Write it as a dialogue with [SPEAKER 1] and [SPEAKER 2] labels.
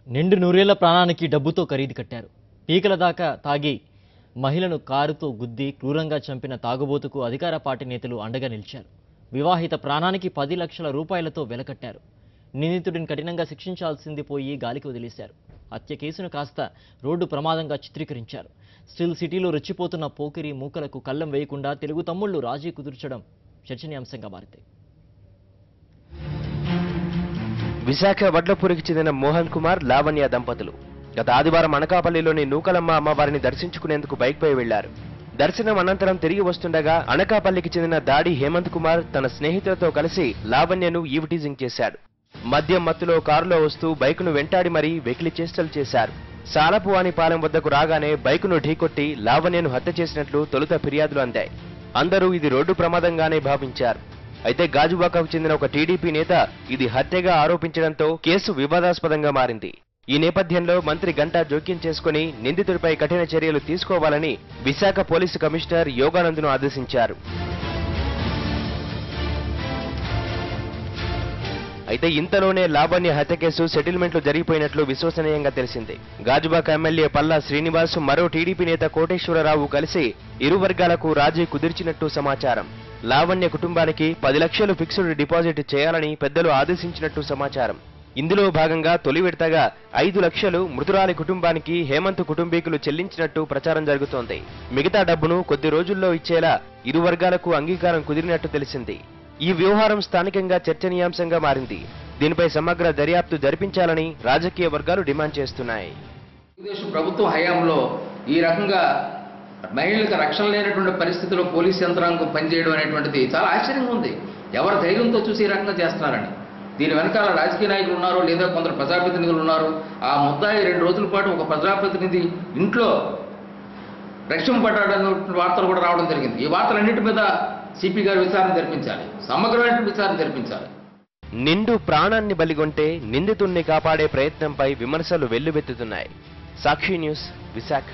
[SPEAKER 1] నిండు నూరేళ్ల ప్రాణానికి డబ్బుతో ఖరీదు కట్టారు. పీకల దాకా తాగి మహిళను కారుతో గుద్ది క్రూరంగా చంపిన తాగుబోతుకు అధికార పార్టీ నేతలు అండగా నిలిచారు. వివాహిత ప్రాణానికి 10 లక్షల రూపాయలతో వెలకట్టారు. నిందితుడిని కఠినంగా శిక్షించాల్సింది పోయి గాలికి వదిలేశారు. హత్య కేసును కాస్త రోడ్డు ప్రమాదంగా చిత్రీకరించారు. స్టిల్ సిటీలో రెచ్చిపోతున్న పోకిరి మూకలకు కళ్ళం వేయకుండా తెలుగు తమ్ముళ్లు రాజీ కుదుర్చడం చర్చనీయాంశంగా మారింది.
[SPEAKER 2] విశాఖ వడ్లపూరికి చెందిన మోహన్ కుమార్, లావణ్య దంపతులు గత ఆదివారం అనకాపల్లిలోని నూకలమ్మ అమ్మవారిని దర్శించుకునేందుకు బైక్పై వెళ్లారు. దర్శనం అనంతరం తిరిగి వస్తుండగా అనకాపల్లికి చెందిన దాడి హేమంత్ కుమార్ తన స్నేహితులతో కలిసి లావణ్యను ఈవ్టీజింగ్ చేశాడు. మద్యం మత్తులో కారులో వస్తూ బైకును వెంటాడి మరీ వెకిలి చేష్టలు చేశారు. సాలపువానిపాలెం వద్దకు రాగానే బైకును ఢీకొట్టి లావణ్యను హత్య చేసినట్లు తొలుత ఫిర్యాదులు అందాయి. అందరూ ఇది రోడ్డు ప్రమాదంగానే భావించారు. అయితే గాజువాకకు చెందిన ఒక టీడీపీ నేత ఇది హత్యగా ఆరోపించడంతో కేసు వివాదాస్పదంగా మారింది. ఈ నేపథ్యంలో మంత్రి గంటా జోక్యం చేసుకుని నిందితుడిపై కఠిన చర్యలు తీసుకోవాలని విశాఖ పోలీసు కమిషనర్ యోగానంద్ను ఆదేశించారు. అయితే ఇంతలోనే లావణ్య హత్య కేసు సెటిల్మెంట్లు జరిగిపోయినట్లు విశ్వసనీయంగా తెలిసింది. గాజువాక ఎమ్మెల్యే పల్లా శ్రీనివాస్, మరో టీడీపీ నేత కోటేశ్వరరావు కలిసి ఇరు వర్గాలకు రాజీ కుదిర్చినట్టు సమాచారం. లావణ్య కుటుంబానికి 10 లక్షలు ఫిక్స్డ్ డిపాజిట్ చేయాలని పెద్దలు ఆదేశించినట్టు సమాచారం. ఇందులో భాగంగా తొలి విడతగా 5 లక్షలు మృతురాలి కుటుంబానికి హేమంత్ కుటుంబీకులు చెల్లించినట్టు ప్రచారం జరుగుతోంది. మిగతా డబ్బును కొద్ది రోజుల్లో ఇచ్చేలా ఇరు వర్గాలకు అంగీకారం కుదిరినట్టు తెలిసింది. ఈ వ్యవహారం స్థానికంగా చర్చనీయాంశంగా మారింది. దీనిపై సమగ్ర దర్యాప్తు జరిపించాలని రాజకీయ వర్గాలు డిమాండ్ చేస్తున్నాయి.
[SPEAKER 3] తెలుగుదేశం ప్రభుత్వం హయాంలో ఈ రకంగా మహిళలకు రక్షణ లేనటువంటి పరిస్థితుల్లో పోలీస్ యంత్రాంగం పనిచేయడం అనేటువంటిది చాలా ఆశ్చర్యంగా ఉంది. ఎవరి ధైర్యంతో చూసి ఈ రకంగా చేస్తున్నారని. దీని వెనకాల రాజకీయ నాయకులు ఉన్నారో లేదా కొందరు ప్రజాప్రతినిధులు ఉన్నారో. ఆ ముద్దాయి 2 రోజుల పాటు ఒక ప్రజాప్రతినిధి ఇంట్లో రక్షింపబడ్డాడన్న వార్తలు కూడా రావడం జరిగింది. ఈ వార్తలన్నింటి మీద సిపి గారు విచారణ జరిపించాలి, సమగ్రమైన విచారణ జరిపించాలి.
[SPEAKER 2] నిండు ప్రాణాన్ని బలిగొంటే నిందితుణ్ణి కాపాడే ప్రయత్నంపై విమర్శలు వెల్లువెత్తుతున్నాయి. సాక్షి న్యూస్, విశాఖ.